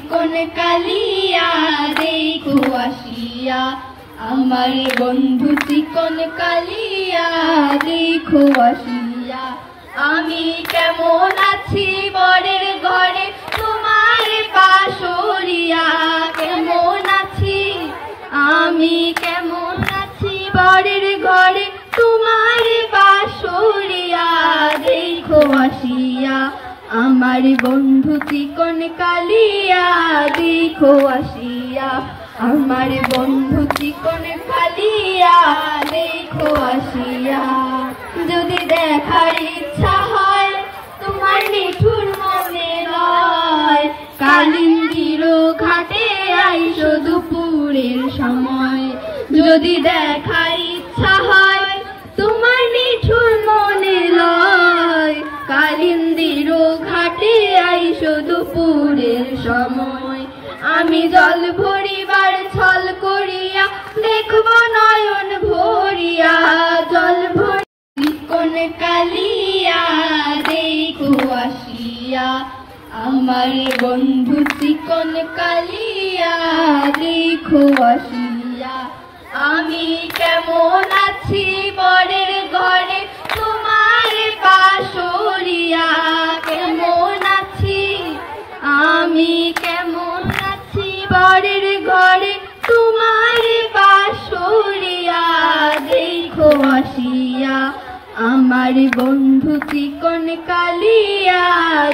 চিকন কালিয়া দেখো আসিয়া, আমার বন্ধু চিকন কালিয়া দেখো আসিয়া। আমি কেমন আছি বরের ঘরে তোমার পাশরিয়া, কেমন আছি আমি কেমন আছি বরের ঘরে তোমার পাশরিয়া দেখো আসিয়া, আমার বন্ধু চিকন কালিয়া দেখো আসিয়া, আমার বন্ধু চিকন কালিয়া দেখো আসিয়া। যদি দেখার ইচ্ছা হয় তোমার নিঠুর মনে লয়, কালিন্দির ঘাটে আইসো দুপুরের সময়। যদি দেখার ইচ্ছা হয় তোমার নিঠুর মনে লয়, কালিন্দির ঘাটে আইসো দুপুরের সময়। আমি জল ভরিবার ছল করিয়া দেখব নয়ন ভরিয়া, জল ভরি চিকন কালিয়া দেখো আসিয়া, আমার বন্ধু চিকন কালিয়া দেখো আসিয়া। আমি কেমন আছি বরের ঘরে তোমার পাশরিয়া, কেমন আছি আমি কেমন আছি বরের ঘরে তোমার পাশরিয়া দেখো আসিয়া, আমার বন্ধু চিকন কালিয়া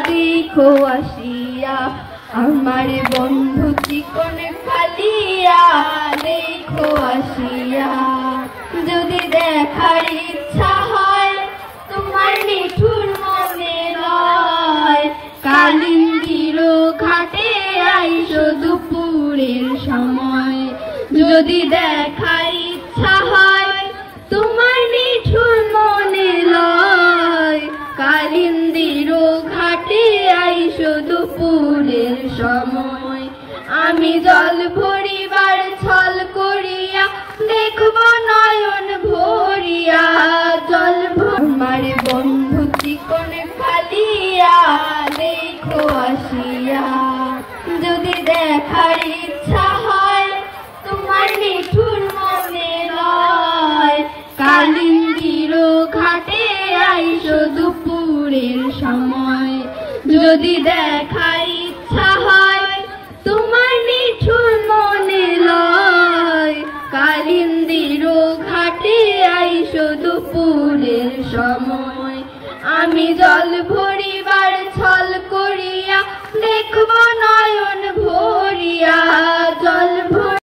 দেখো আসিয়া, আমার বন্ধু চিকন কালিয়া দেখো আসিয়া। যদি দেখার ইচ্ছা হয় তোমার নিঠুর মনে লয়, কালিন্দির ঘাটে আইসো দুপুরের সময়। যদি দেখার ইচ্ছা হয় তোমার নিঠুর মনে লয়, কালিন্দির ঘাটে আইসো দুপুরের সময়। আমি জল ভরিবার ছল করিয়া দেখব নয়ন ভরিয়া, জল আমার বন্ধু চিকন কালিয়া দেখো আসিয়া। যদি দেখার ইচ্ছা হয় তোমার নিঠুর মনে লয়, কালিন্দির ঘাটে আইসো দুপুরের সময়। যদি দেখার ইচ্ছা হয় তোমার নিঠুর মনে লয়, কালিন্দির ঘাটে আইসো দুপুরের সময়। আমি জল ভরিবার ছল করিয়া দেখব নয়